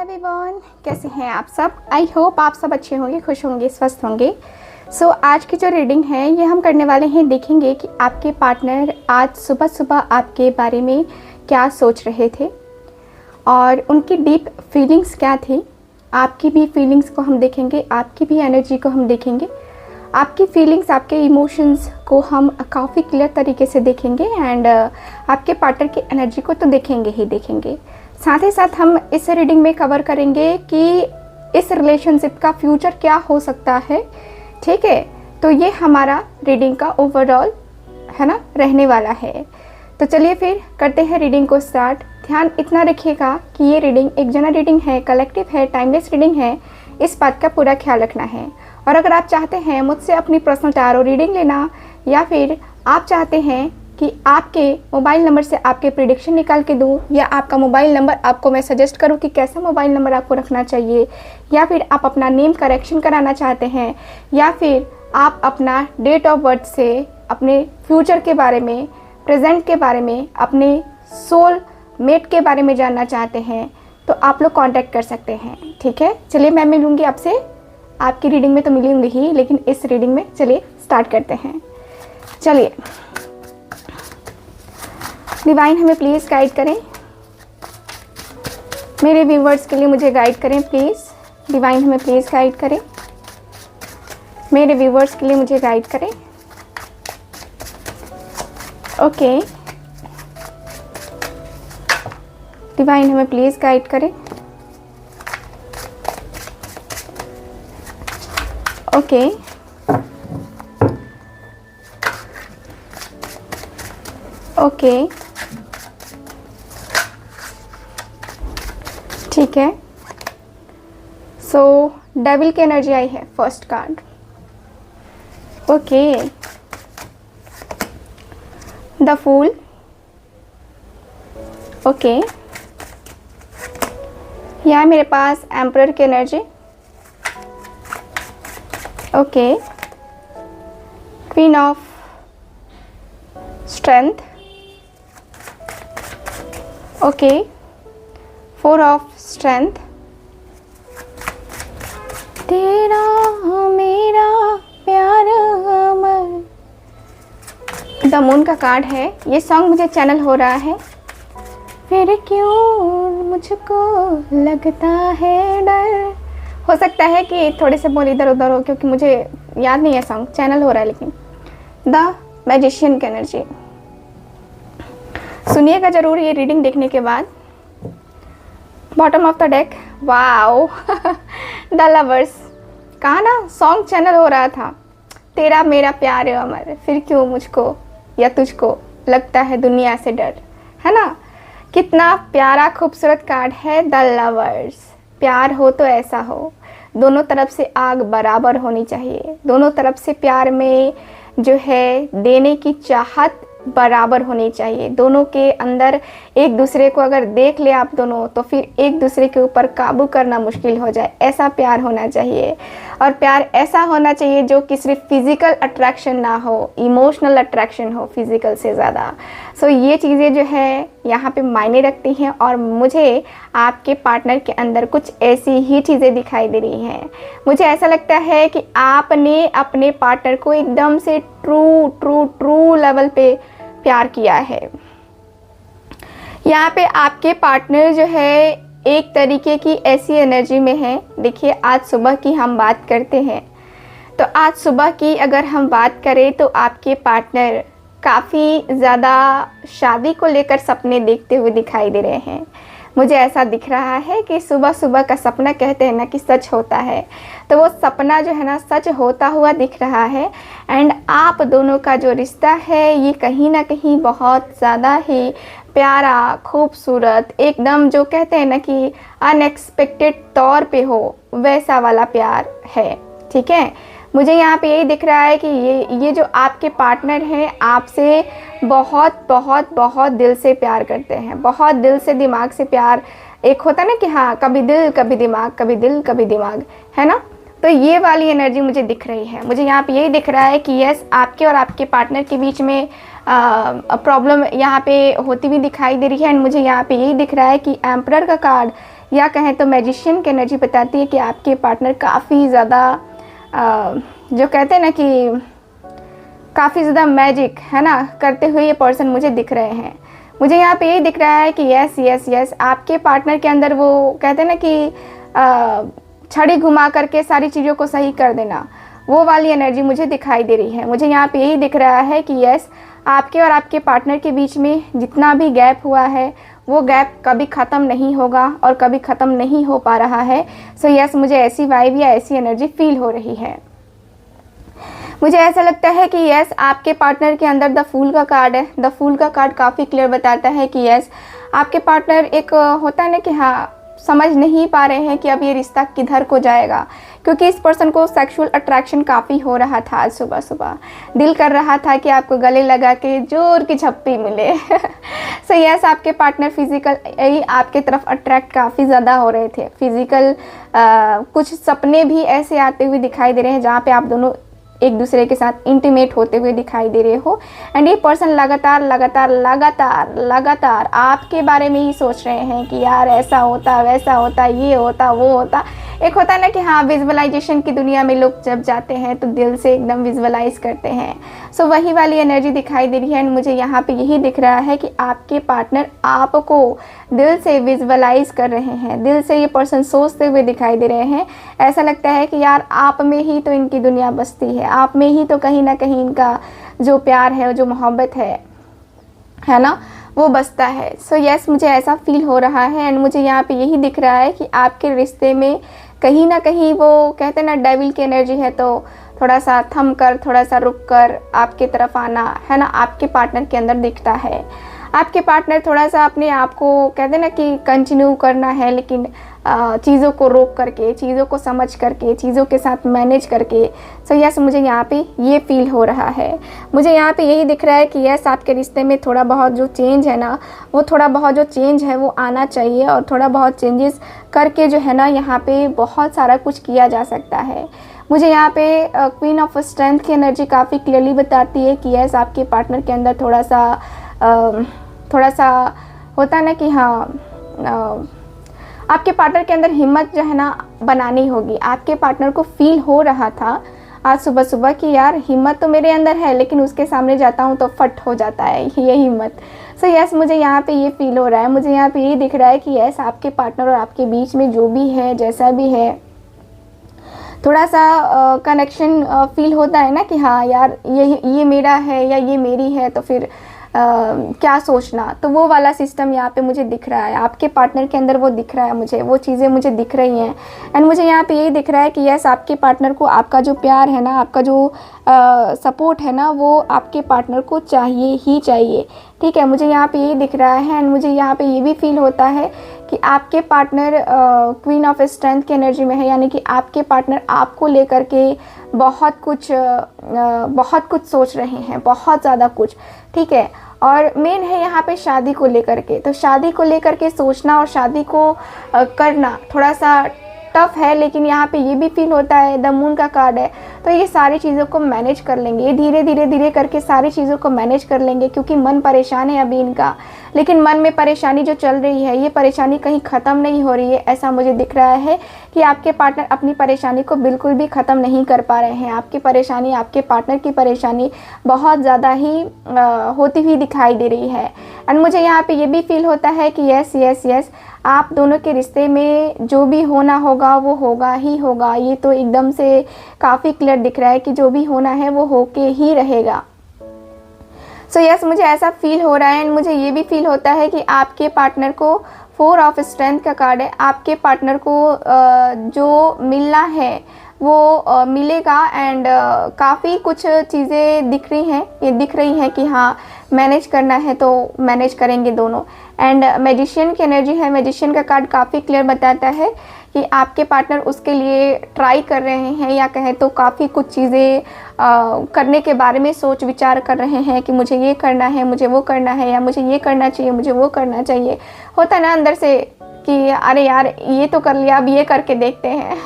Everyone, कैसे हैं आप सब। आई होप आप सब अच्छे होंगे, खुश होंगे, स्वस्थ होंगे। आज की जो रीडिंग है ये हम करने वाले हैं, देखेंगे कि आपके पार्टनर आज सुबह सुबह आपके बारे में क्या सोच रहे थे और उनकी डीप फीलिंग्स क्या थी। आपकी भी फीलिंग्स को हम देखेंगे, आपकी भी एनर्जी को हम देखेंगे, आपकी फीलिंग्स, आपके इमोशंस को हम काफ़ी क्लियर तरीके से देखेंगे एंड आपके पार्टनर की एनर्जी को तो देखेंगे ही देखेंगे। साथ ही साथ हम इस रीडिंग में कवर करेंगे कि इस रिलेशनशिप का फ्यूचर क्या हो सकता है। ठीक है, तो ये हमारा रीडिंग का ओवरऑल है ना रहने वाला है। तो चलिए फिर करते हैं रीडिंग को स्टार्ट। ध्यान इतना रखिएगा कि ये रीडिंग एक जनरल रीडिंग है, कलेक्टिव है, टाइमलेस रीडिंग है, इस बात का पूरा ख्याल रखना है। और अगर आप चाहते हैं मुझसे अपनी पर्सनल टैरो रीडिंग लेना या फिर आप चाहते हैं कि आपके मोबाइल नंबर से आपके प्रेडिक्शन निकाल के दूँ या आपका मोबाइल नंबर आपको मैं सजेस्ट करूँ कि कैसा मोबाइल नंबर आपको रखना चाहिए, या फिर आप अपना नेम करेक्शन कराना चाहते हैं, या फिर आप अपना डेट ऑफ बर्थ से अपने फ्यूचर के बारे में, प्रेजेंट के बारे में, अपने सोल मेट के बारे में जानना चाहते हैं, तो आप लोग कांटेक्ट कर सकते हैं। ठीक है, चलिए मैं मिलूँगी आपसे। आपकी रीडिंग में तो मिलूँगी ही, लेकिन इस रीडिंग में चलिए स्टार्ट करते हैं। चलिए डिवाइन हमें प्लीज़ गाइड करें, मेरे व्यूवर्स के लिए मुझे गाइड करें प्लीज़। डिवाइन हमें प्लीज़ गाइड करें, मेरे व्यूवर्स के लिए मुझे गाइड करें। ओके, डिवाइन हमें प्लीज़ गाइड करें। ओके, ओके, ठीक है। सो डेविल की एनर्जी आई है, first card. Okay, the fool. Okay, यहाँ मेरे पास एम्परर की energy. Okay, queen of strength. Okay, four of strength. तेरा मेरा प्यार अमर। द मून का कार्ड है। ये सॉन्ग मुझे चैनल हो रहा है। फिर क्यों मुझको लगता है डर। हो सकता है कि थोड़े से बोल इधर उधर हो, क्योंकि मुझे याद नहीं है सॉन्ग, चैनल हो रहा है। लेकिन द मैजिशियन की एनर्जी सुनिएगा जरूर ये रीडिंग देखने के बाद। Bottom of the deck, wow the lovers. कहा ना सॉन्ग चैनल हो रहा था। तेरा मेरा प्यार अमर, फिर क्यों मुझको या तुझको लगता है दुनिया से डर, है ना। कितना प्यारा खूबसूरत कार्ड है, द लवर्स। प्यार हो तो ऐसा हो, दोनों तरफ से आग बराबर होनी चाहिए, दोनों तरफ से प्यार में जो है देने की चाहत बराबर होनी चाहिए। दोनों के अंदर एक दूसरे को अगर देख ले आप दोनों, तो फिर एक दूसरे के ऊपर काबू करना मुश्किल हो जाए, ऐसा प्यार होना चाहिए। और प्यार ऐसा होना चाहिए जो कि सिर्फ फिज़िकल अट्रैक्शन ना हो, इमोशनल अट्रैक्शन हो फिज़िकल से ज़्यादा। ये चीज़ें जो है यहाँ पे मायने रखती हैं और मुझे आपके पार्टनर के अंदर कुछ ऐसी ही चीज़ें दिखाई दे रही हैं। मुझे ऐसा लगता है कि आपने अपने पार्टनर को एकदम से ट्रू ट्रू ट्रू लेवल पे प्यार किया है। यहाँ पे आपके पार्टनर जो है एक तरीके की ऐसी एनर्जी में है। देखिए, आज सुबह की हम बात करते हैं, तो आज सुबह की अगर हम बात करें तो आपके पार्टनर काफ़ी ज़्यादा शादी को लेकर सपने देखते हुए दिखाई दे रहे हैं। मुझे ऐसा दिख रहा है कि सुबह सुबह का सपना कहते हैं ना कि सच होता है, तो वो सपना जो है ना सच होता हुआ दिख रहा है। एंड आप दोनों का जो रिश्ता है ये कहीं ना कहीं बहुत ज़्यादा ही प्यारा, खूबसूरत, एकदम जो कहते हैं ना कि अनएक्सपेक्टेड तौर पे हो, वैसा वाला प्यार है। ठीक है, मुझे यहाँ पे यही दिख रहा है कि ये जो आपके पार्टनर हैं आपसे बहुत बहुत बहुत दिल से प्यार करते हैं, बहुत दिल से, दिमाग से प्यार। एक होता है ना कि हाँ, कभी दिल कभी दिमाग, कभी दिल कभी दिमाग, है ना। तो ये वाली एनर्जी मुझे दिख रही है। मुझे यहाँ पे यही दिख रहा है कि यस, आपके और आपके पार्टनर के बीच में प्रॉब्लम यहाँ पे होती हुई दिखाई दे रही है। एंड मुझे यहाँ पे यही दिख रहा है कि एम्परर का कार्ड या कहें तो मैजिशियन की एनर्जी बताती है कि आपके पार्टनर काफ़ी ज़्यादा जो कहते हैं ना कि काफ़ी ज़्यादा मैजिक है ना करते हुए ये पर्सन मुझे दिख रहे हैं। मुझे यहाँ पे यही दिख रहा है कि यस यस यस आपके पार्टनर के अंदर वो कहते हैं ना कि छड़ी घुमा करके सारी चीज़ों को सही कर देना, वो वाली एनर्जी मुझे दिखाई दे रही है। मुझे यहाँ पे यही दिख रहा है कि यस आपके और आपके पार्टनर के बीच में जितना भी गैप हुआ है वो गैप कभी ख़त्म नहीं होगा और कभी ख़त्म नहीं हो पा रहा है। सो यस मुझे ऐसी वाइब या ऐसी एनर्जी फील हो रही है। मुझे ऐसा लगता है कि यस आपके पार्टनर के अंदर द फूल का कार्ड है। द फूल का कार्ड काफ़ी क्लियर बताता है कि यस आपके पार्टनर एक होता है ना कि हाँ समझ नहीं पा रहे हैं कि अब ये रिश्ता किधर को जाएगा, क्योंकि इस पर्सन को सेक्सुअल अट्रैक्शन काफ़ी हो रहा था। आज सुबह सुबह दिल कर रहा था कि आपको गले लगा के जोर की झप्पी मिले। सो यस आपके पार्टनर फिजिकल आपके तरफ अट्रैक्ट काफ़ी ज़्यादा हो रहे थे। फिजिकल कुछ सपने भी ऐसे आते हुए दिखाई दे रहे हैं जहाँ पे आप दोनों एक दूसरे के साथ इंटीमेट होते हुए दिखाई दे रहे हो। एंड ये पर्सन लगातार लगातार लगातार लगातार आपके बारे में ही सोच रहे हैं कि यार ऐसा होता वैसा होता ये होता वो होता। एक होता है ना कि हाँ विजुअलाइजेशन की दुनिया में लोग जब जाते हैं तो दिल से एकदम विजुअलाइज करते हैं। सो वही वाली एनर्जी दिखाई दे रही है। एंड मुझे यहाँ पे यही दिख रहा है कि आपके पार्टनर आपको दिल से विजुअलाइज कर रहे हैं, दिल से ये पर्सन सोचते हुए दिखाई दे रहे हैं। ऐसा लगता है कि यार आप में ही तो इनकी दुनिया बसती है, आप में ही तो कहीं ना कहीं इनका जो प्यार है जो मोहब्बत है ना वो बसता है। सो यस मुझे ऐसा फील हो रहा है। एंड मुझे यहाँ पे यही दिख रहा है कि आपके रिश्ते में कहीं ना कहीं वो कहते हैं ना डेविल की एनर्जी है, तो थोड़ा सा थम कर थोड़ा सा रुक कर आपके तरफ आना है ना आपके पार्टनर के अंदर दिखता है। आपके पार्टनर थोड़ा सा अपने आप को कहते हैं ना कि कंटिन्यू करना है, लेकिन चीज़ों को रोक करके, चीज़ों को समझ करके, चीज़ों के साथ मैनेज करके। सो यस मुझे यहाँ पे ये फील हो रहा है। मुझे यहाँ पे यही दिख रहा है कि यस आपके रिश्ते में थोड़ा बहुत जो चेंज है ना, वो थोड़ा बहुत जो चेंज है वो आना चाहिए, और थोड़ा बहुत चेंजेस करके जो है ना यहाँ पे बहुत सारा कुछ किया जा सकता है। मुझे यहाँ पे क्वीन ऑफ स्ट्रेंथ की एनर्जी काफ़ी क्लियरली बताती है कि यस आपके पार्टनर के अंदर थोड़ा सा होता है ना कि हाँ आपके पार्टनर के अंदर हिम्मत जो है ना बनानी होगी। आपके पार्टनर को फील हो रहा था आज सुबह सुबह कि यार हिम्मत तो मेरे अंदर है, लेकिन उसके सामने जाता हूँ तो फट हो जाता है ये हिम्मत। सो यस मुझे यहाँ पे ये फील हो रहा है। मुझे यहाँ पे ये दिख रहा है कि यस आपके पार्टनर और आपके बीच में जो भी है जैसा भी है थोड़ा सा कनेक्शन फील होता है ना कि हाँ यार ये मेरा है या ये मेरी है, तो फिर क्या सोचना, तो वो वाला सिस्टम यहाँ पे मुझे दिख रहा है। आपके पार्टनर के अंदर वो दिख रहा है, मुझे वो चीज़ें मुझे दिख रही हैं। एंड मुझे यहाँ पे यही दिख रहा है कि यस आपके पार्टनर को आपका जो प्यार है ना, आपका जो सपोर्ट है ना, वो आपके पार्टनर को चाहिए ही चाहिए। ठीक है, मुझे यहाँ पे यही दिख रहा है। एंड मुझे यहाँ पे ये भी फील होता है कि आपके पार्टनर क्वीन ऑफ स्ट्रेंथ की एनर्जी में है, यानी कि आपके पार्टनर आपको लेकर के बहुत कुछ सोच रहे हैं, बहुत ज़्यादा कुछ। ठीक है, और मेन है यहाँ पे शादी को लेकर के। तो शादी को लेकर के सोचना और शादी को करना थोड़ा सा टफ है, लेकिन यहाँ पे ये भी फील होता है, द मून का कार्ड है, तो ये सारी चीज़ों को मैनेज कर लेंगे। ये धीरे धीरे धीरे करके सारी चीज़ों को मैनेज कर लेंगे, क्योंकि मन परेशान है अभी इनका। लेकिन मन में परेशानी जो चल रही है, ये परेशानी कहीं ख़त्म नहीं हो रही है। ऐसा मुझे दिख रहा है कि आपके पार्टनर अपनी परेशानी को बिल्कुल भी ख़त्म नहीं कर पा रहे हैं। आपकी परेशानी, आपके पार्टनर की परेशानी बहुत ज़्यादा ही होती हुई दिखाई दे रही है। एंड मुझे यहाँ पे ये भी फील होता है कि यस यस यस आप दोनों के रिश्ते में जो भी होना होगा वो होगा ही होगा। ये तो एकदम से काफ़ी क्लियर दिख रहा है कि जो भी होना है वो होके ही रहेगा। सो यस मुझे ऐसा फील हो रहा है। एंड मुझे ये भी फील होता है कि आपके पार्टनर को 4 ऑफ स्ट्रेंथ का कार्ड है। आपके पार्टनर को जो मिलना है वो मिलेगा। एंड काफ़ी कुछ चीज़ें दिख रही हैं कि हाँ मैनेज करना है तो मैनेज करेंगे दोनों। एंड मैजिशियन की एनर्जी है। मैजिशियन का कार्ड काफ़ी क्लियर बताता है कि आपके पार्टनर उसके लिए ट्राई कर रहे हैं, या कहें तो काफ़ी कुछ चीज़ें करने के बारे में सोच विचार कर रहे हैं कि मुझे ये करना है, मुझे वो करना है, या मुझे ये करना चाहिए, मुझे वो करना चाहिए। होता है ना अंदर से कि अरे यार ये तो कर लिया, अब ये करके देखते हैं।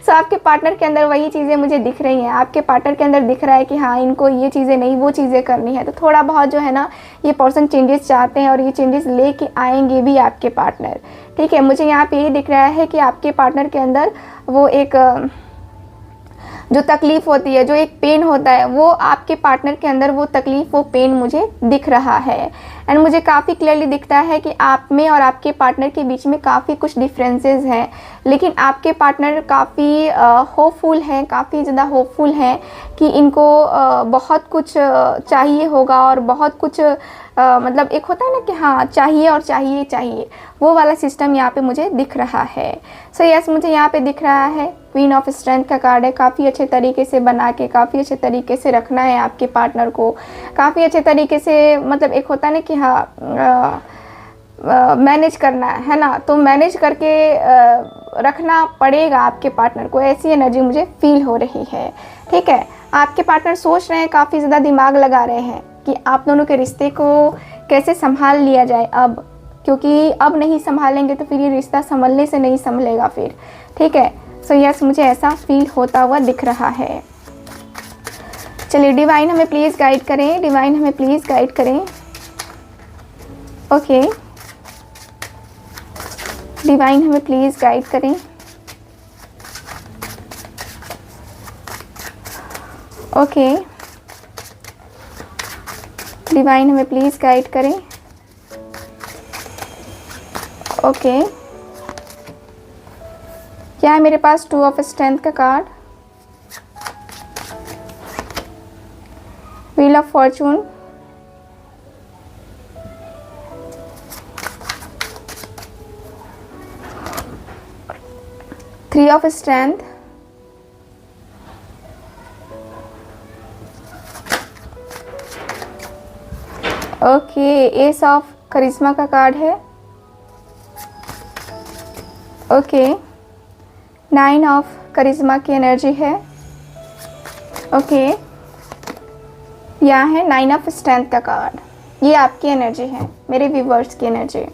सो आपके पार्टनर के अंदर वही चीज़ें मुझे दिख रही हैं। आपके पार्टनर के अंदर दिख रहा है कि हाँ इनको ये चीज़ें नहीं वो चीज़ें करनी है। तो थोड़ा बहुत जो है ना ये पर्सन चेंजेस चाहते हैं और ये चेंजेस लेके आएंगे भी आपके पार्टनर। ठीक है, मुझे यहाँ पे ये दिख रहा है कि आपके पार्टनर के अंदर वो एक जो तकलीफ़ होती है, जो एक पेन होता है, वो आपके पार्टनर के अंदर वो तकलीफ़, वो पेन मुझे दिख रहा है। एंड मुझे काफ़ी क्लियरली दिखता है कि आप में और आपके पार्टनर के बीच में काफ़ी कुछ डिफरेंसेस हैं, लेकिन आपके पार्टनर काफ़ी होपफुल हैं, काफ़ी ज़्यादा होपफुल हैं कि इनको बहुत कुछ चाहिए होगा और बहुत कुछ मतलब एक होता है ना कि हाँ चाहिए और चाहिए चाहिए, वो वाला सिस्टम यहाँ पे मुझे दिख रहा है। सो यस, मुझे यहाँ पे दिख रहा है क्वीन ऑफ स्ट्रेंथ का कार्ड है। काफ़ी अच्छे तरीके से बना के, काफ़ी अच्छे तरीके से रखना है आपके पार्टनर को, काफ़ी अच्छे तरीके से, मतलब एक होता है ना कि हाँ मैनेज करना है ना, तो मैनेज करके रखना पड़ेगा आपके पार्टनर को, ऐसी एनर्जी मुझे फील हो रही है। ठीक है, आपके पार्टनर सोच रहे हैं, काफ़ी ज़्यादा दिमाग लगा रहे हैं कि आप दोनों के रिश्ते को कैसे संभाल लिया जाए अब, क्योंकि अब नहीं संभालेंगे तो फिर ये रिश्ता संभलने से नहीं संभलेगा फिर। ठीक है, सो यस, मुझे ऐसा फील होता हुआ दिख रहा है। चलिए डिवाइन हमें प्लीज़ गाइड करें, डिवाइन हमें प्लीज़ गाइड करें। ओके, डिवाइन हमें प्लीज़ गाइड करें। ओके, डिवाइन हमें प्लीज़ गाइड करें। ओके, क्या है मेरे पास? 2 ऑफ स्ट्रेंथ का card, wheel of fortune, three of strength, okay, ace of करिश्मा का कार्ड है। ओके, 9 ऑफ करिश्मा की एनर्जी है। ओके, यहाँ है 9 ऑफ स्ट्रेंथ का कार्ड, ये आपकी एनर्जी है, मेरे व्यूवर्स की energy.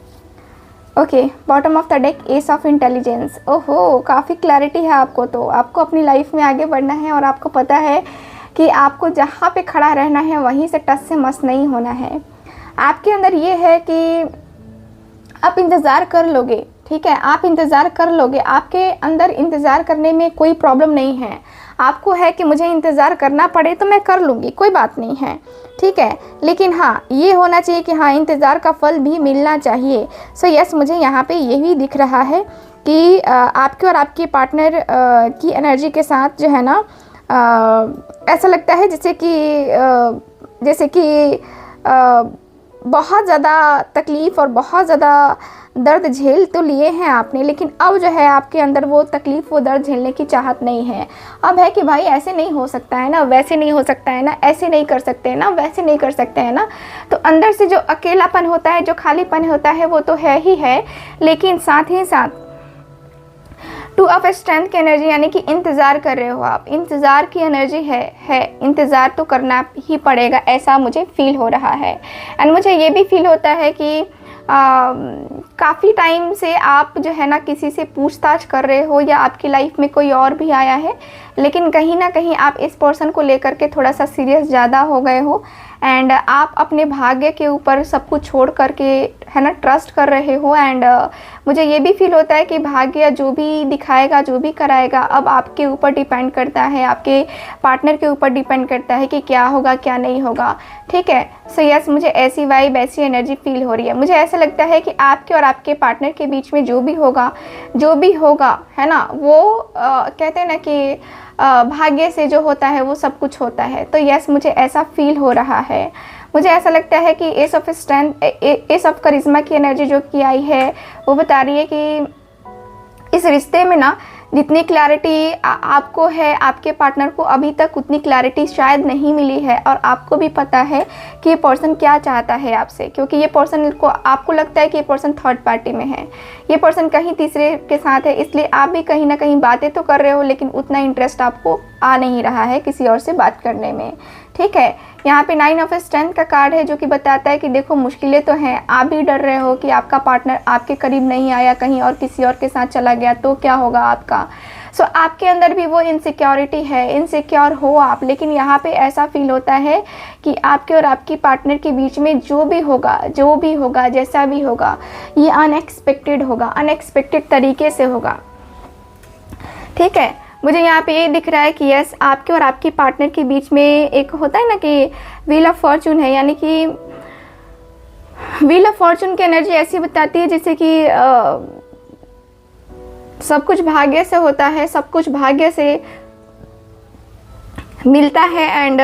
Okay, bottom of the deck S of intelligence. ओहो, काफ़ी क्लैरिटी है आपको, तो आपको अपनी लाइफ में आगे बढ़ना है और आपको पता है कि आपको जहाँ पे खड़ा रहना है वहीं से टस से मस नहीं होना है। आपके अंदर ये है कि आप इंतज़ार कर लोगे। ठीक है, आप इंतज़ार कर लोगे, आपके अंदर इंतज़ार करने में कोई प्रॉब्लम नहीं है। आपको है कि मुझे इंतज़ार करना पड़े तो मैं कर लूँगी, कोई बात नहीं है। ठीक है, लेकिन हाँ ये होना चाहिए कि हाँ इंतज़ार का फल भी मिलना चाहिए। सो यस, मुझे यहाँ पे यही दिख रहा है कि आपके और आपके पार्टनर की एनर्जी के साथ जो है ना ऐसा लगता है जैसे कि बहुत ज़्यादा तकलीफ़ और बहुत ज़्यादा दर्द झेल तो लिए हैं आपने, लेकिन अब जो है आपके अंदर वो तकलीफ़, वो दर्द झेलने की चाहत नहीं है। अब है कि भाई ऐसे नहीं हो सकता है ना, वैसे नहीं हो सकता है ना, ऐसे नहीं कर सकते हैं ना, वैसे नहीं कर सकते हैं ना। तो अंदर से जो अकेलापन होता है, जो खालीपन होता है, वो तो है ही है, लेकिन साथ ही साथ 2 ऑफ स्ट्रेंथ की एनर्जी, यानी कि इंतज़ार कर रहे हो आप, इंतज़ार की एनर्जी है, इंतज़ार तो करना ही पड़ेगा, ऐसा मुझे फील हो रहा है। एंड मुझे ये भी फील होता है कि काफ़ी टाइम से आप जो है ना किसी से पूछताछ कर रहे हो, या आपकी लाइफ में कोई और भी आया है, लेकिन कहीं ना कहीं आप इस पर्सन को लेकर के थोड़ा सा सीरियस ज़्यादा हो गए हो, एंड आप अपने भाग्य के ऊपर सब कुछ छोड़ करके है ना ट्रस्ट कर रहे हो। एंड मुझे ये भी फील होता है कि भाग्य जो भी दिखाएगा, जो भी कराएगा, अब आपके ऊपर डिपेंड करता है, आपके पार्टनर के ऊपर डिपेंड करता है कि क्या होगा क्या नहीं होगा। ठीक है, सो यस, मुझे ऐसी वाइब, ऐसी एनर्जी फील हो रही है। मुझे ऐसा लगता है कि आपके और आपके पार्टनर के बीच में जो भी होगा है ना, वो कहते हैं ना कि भाग्य से जो होता है वो सब कुछ होता है। तो यस, मुझे ऐसा फील हो रहा है। मुझे ऐसा लगता है कि ace of strength, ace of करिश्मा की एनर्जी जो की आई है वो बता रही है कि इस रिश्ते में ना जितनी क्लैरिटी आपको है, आपके पार्टनर को अभी तक उतनी क्लैरिटी शायद नहीं मिली है, और आपको भी पता है कि ये पर्सन क्या चाहता है आपसे, क्योंकि ये पर्सन को, आपको लगता है कि ये पर्सन थर्ड पार्टी में है, ये पर्सन कहीं तीसरे के साथ है, इसलिए आप भी कहीं ना कहीं बातें तो कर रहे हो, लेकिन उतना इंटरेस्ट आपको आ नहीं रहा है किसी और से बात करने में। ठीक है। यहाँ पे 9 ऑफ स्ट्रेंथ का कार्ड है जो कि बताता है कि देखो मुश्किलें तो हैं, आप भी डर रहे हो कि आपका पार्टनर आपके करीब नहीं आया, कहीं और किसी और के साथ चला गया तो क्या होगा आपका। सो आपके अंदर भी वो इनसिक्योरिटी है, इनसिक्योर हो आप, लेकिन यहाँ पे ऐसा फील होता है कि आपके और आपकी पार्टनर के बीच में जो भी होगा जैसा भी होगा, ये अनएक्सपेक्टेड होगा, अनएक्सपेक्टेड तरीके से होगा। ठीक है, मुझे यहाँ पे ये दिख रहा है कि यस, आपके और आपकी पार्टनर के बीच में एक होता है ना कि व्हील ऑफ फॉर्चून है, यानी कि व्हील ऑफ फॉर्चून की एनर्जी ऐसी बताती है जैसे कि सब कुछ भाग्य से होता है, सब कुछ भाग्य से मिलता है। एंड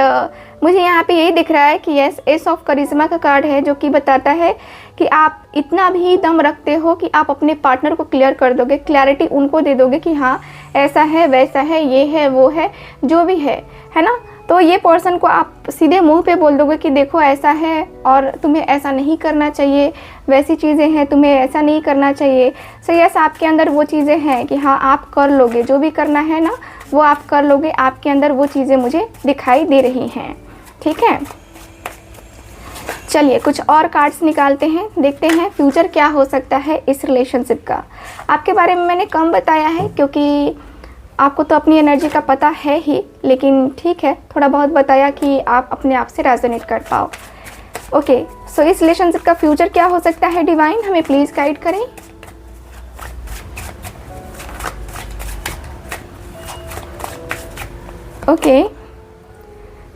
मुझे यहाँ पे यही दिख रहा है कि यस, एस ऑफ करिश्मा का कार्ड है जो कि बताता है कि आप इतना भी दम रखते हो कि आप अपने पार्टनर को क्लियर कर दोगे, क्लैरिटी उनको दे दोगे कि हाँ ऐसा है, वैसा है, ये है, वो है, जो भी है ना। तो ये पर्सन को आप सीधे मुंह पे बोल दोगे कि देखो ऐसा है और तुम्हें ऐसा नहीं करना चाहिए, वैसी चीज़ें हैं, तुम्हें ऐसा नहीं करना चाहिए। सो यस, आपके अंदर वो चीज़ें हैं कि हाँ आप कर लोगे, जो भी करना है ना वो आप कर लोगे, आपके अंदर वो चीज़ें मुझे दिखाई दे रही हैं। ठीक है, चलिए कुछ और कार्ड्स निकालते हैं, देखते हैं फ्यूचर क्या हो सकता है इस रिलेशनशिप का। आपके बारे में मैंने कम बताया है क्योंकि आपको तो अपनी एनर्जी का पता है ही, लेकिन ठीक है थोड़ा बहुत बताया कि आप अपने आप से रेजोनेट कर पाओ। ओके, सो इस रिलेशनशिप का फ्यूचर क्या हो सकता है डिवाइन, हमें प्लीज़ गाइड करें। ओके,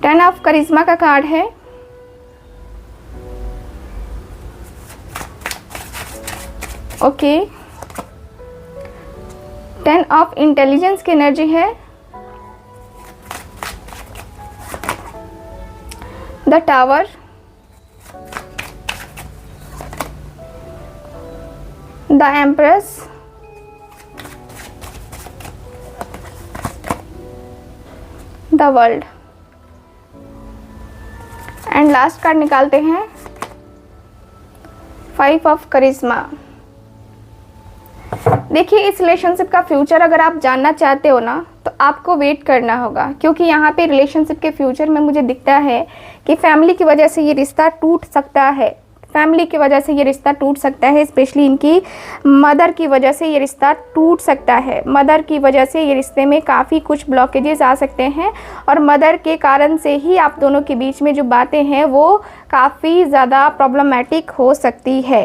10 ऑफ करिश्मा का कार्ड है। ओके, 10 ऑफ इंटेलिजेंस की एनर्जी है। The tower, the empress, the world and last card निकालते हैं 5 ऑफ करिश्मा। देखिए, इस रिलेशनशिप का फ्यूचर अगर आप जानना चाहते हो ना तो आपको वेट करना होगा, क्योंकि यहाँ पे रिलेशनशिप के फ्यूचर में मुझे दिखता है कि फैमिली की वजह से ये रिश्ता टूट सकता है, फैमिली की वजह से ये रिश्ता टूट सकता है, स्पेशली इनकी मदर की वजह से ये रिश्ता टूट सकता है। मदर की वजह से ये रिश्ते में काफ़ी कुछ ब्लॉकेजेस आ सकते हैं और मदर के कारण से ही आप दोनों के बीच में जो बातें हैं वो काफ़ी ज़्यादा प्रॉब्लमैटिक हो सकती है।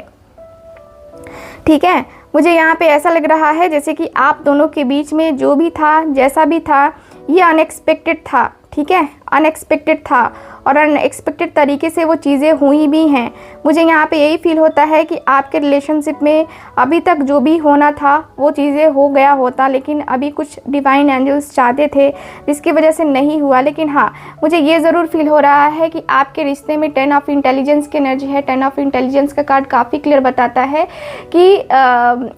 ठीक है, मुझे यहाँ पे ऐसा लग रहा है जैसे कि आप दोनों के बीच में जो भी था, जैसा भी था, ये अनएक्सपेक्टेड था। ठीक है, अनएक्सपेक्टेड था और अनएक्सपेक्टेड तरीके से वो चीज़ें हुई भी हैं। मुझे यहाँ पे यही फील होता है कि आपके रिलेशनशिप में अभी तक जो भी होना था वो चीज़ें हो गया होता, लेकिन अभी कुछ डिवाइन एंजल्स चाहते थे जिसकी वजह से नहीं हुआ। लेकिन हाँ, मुझे ये ज़रूर फील हो रहा है कि आपके रिश्ते में 10 ऑफ इंटेलिजेंस की एनर्जी है। 10 ऑफ इंटेलिजेंस का कार्ड काफ़ी क्लियर बताता है कि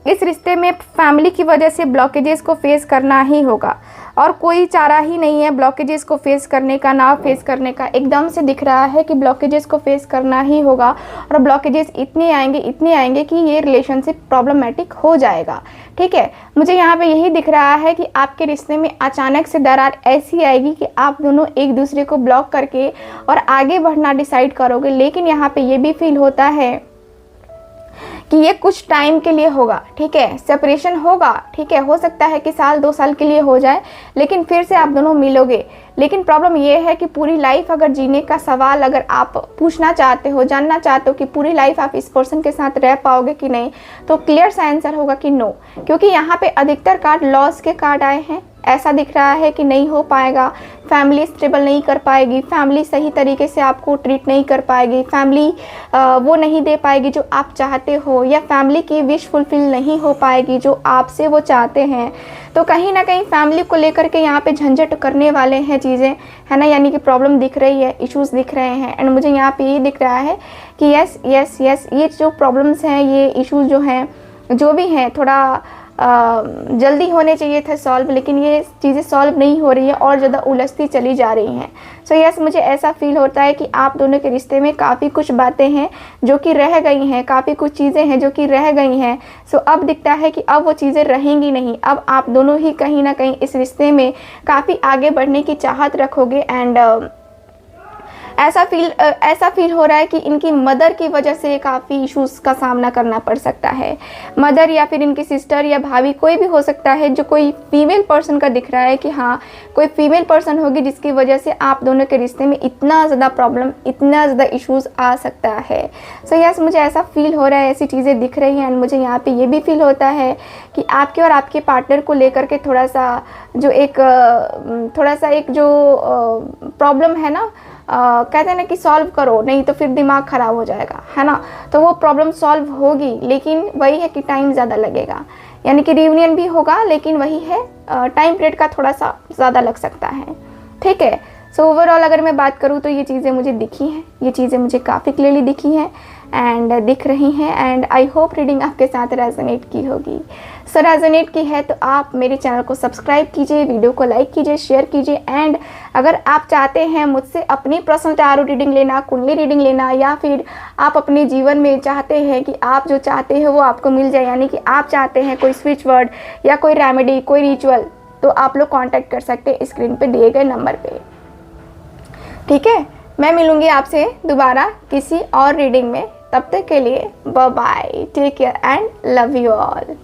इस रिश्ते में फैमिली की वजह से ब्लॉकेजेस को फेस करना ही होगा और कोई चारा ही नहीं है ब्लॉकेजेस को फेस करने का, ना फेस करने का। एकदम से दिख रहा है कि ब्लॉकेजेस को फेस करना ही होगा और ब्लॉकेजेस इतने आएंगे कि ये रिलेशनशिप प्रॉब्लमेटिक हो जाएगा। ठीक है, मुझे यहाँ पे यही दिख रहा है कि आपके रिश्ते में अचानक से दरार ऐसी आएगी कि आप दोनों एक दूसरे को ब्लॉक करके और आगे बढ़ना डिसाइड करोगे। लेकिन यहाँ पे ये भी फील होता है कि ये कुछ टाइम के लिए होगा। ठीक है, सेपरेशन होगा, ठीक है, हो सकता है कि साल 2 साल के लिए हो जाए, लेकिन फिर से आप दोनों मिलोगे। लेकिन प्रॉब्लम ये है कि पूरी लाइफ अगर जीने का सवाल अगर आप पूछना चाहते हो, जानना चाहते हो कि पूरी लाइफ आप इस पर्सन के साथ रह पाओगे कि नहीं, तो क्लियर सा आंसर होगा कि नो, क्योंकि यहाँ पे अधिकतर कार्ड लॉस के कार्ड आए हैं। ऐसा दिख रहा है कि नहीं हो पाएगा, फैमिली स्टेबल नहीं कर पाएगी, फैमिली सही तरीके से आपको ट्रीट नहीं कर पाएगी, फैमिली वो नहीं दे पाएगी जो आप चाहते हो, या फैमिली की विश फुलफिल नहीं हो पाएगी जो आपसे वो चाहते हैं। तो कहीं ना कहीं फैमिली को लेकर के यहाँ पे झंझट करने वाले हैं चीज़ें, है ना, यानी कि प्रॉब्लम दिख रही है, इश्यूज़ दिख रहे हैं। एंड मुझे यहाँ पे ये दिख रहा है कि यस यस यस, ये जो प्रॉब्लम्स हैं, ये इश्यूज़ जो हैं, जो भी हैं, थोड़ा जल्दी होने चाहिए थे सॉल्व, लेकिन ये चीज़ें सॉल्व नहीं हो रही है और ज़्यादा उलझती चली जा रही हैं। सो यस, मुझे ऐसा फील होता है कि आप दोनों के रिश्ते में काफ़ी कुछ बातें हैं जो कि रह गई हैं, काफ़ी कुछ चीज़ें हैं जो कि रह गई हैं। सो अब दिखता है कि अब वो चीज़ें रहेंगी नहीं, अब आप दोनों ही कहीं ना कहीं इस रिश्ते में काफ़ी आगे बढ़ने की चाहत रखोगे। एंड ऐसा फील हो रहा है कि इनकी मदर की वजह से काफ़ी इश्यूज़ का सामना करना पड़ सकता है। मदर या फिर इनकी सिस्टर या भाभी कोई भी हो सकता है, जो कोई फीमेल पर्सन का दिख रहा है कि हाँ कोई फीमेल पर्सन होगी जिसकी वजह से आप दोनों के रिश्ते में इतना ज़्यादा प्रॉब्लम, इतना ज़्यादा इश्यूज़ आ सकता है। सो यस, मुझे ऐसा फील हो रहा है, ऐसी चीज़ें दिख रही हैं। एंड मुझे यहाँ पे ये भी फील होता है कि आपके और आपके पार्टनर को लेकर के थोड़ा सा एक जो प्रॉब्लम है ना, कहते हैं ना कि सॉल्व करो, नहीं तो फिर दिमाग ख़राब हो जाएगा, है ना। तो वो प्रॉब्लम सॉल्व होगी, लेकिन वही है कि टाइम ज़्यादा लगेगा। यानी कि रियूनियन भी होगा, लेकिन वही है टाइम पीरियड का थोड़ा सा ज़्यादा लग सकता है। ठीक है। सो ओवरऑल अगर मैं बात करूँ तो ये चीज़ें मुझे दिखी हैं, ये चीज़ें मुझे काफ़ी क्लियरली दिखी हैं एंड दिख रही हैं। एंड आई होप रीडिंग आपके साथ रेजोनेट की होगी। सो रेजोनेट की है तो आप मेरे चैनल को सब्सक्राइब कीजिए, वीडियो को लाइक कीजिए, शेयर कीजिए। एंड अगर आप चाहते हैं मुझसे अपनी पर्सनल टैरो रीडिंग लेना, कुंडली रीडिंग लेना, या फिर आप अपने जीवन में चाहते हैं कि आप जो चाहते हैं वो आपको मिल जाए, यानी कि आप चाहते हैं कोई स्विच वर्ड या कोई रेमेडी, कोई रिचुअल, तो आप लोग कॉन्टैक्ट कर सकते हैं स्क्रीन पर दिए गए नंबर पर। ठीक है। मैं मिलूंगी आपसे दोबारा किसी और रीडिंग में। तब तक के लिए bye bye, take care and love you all.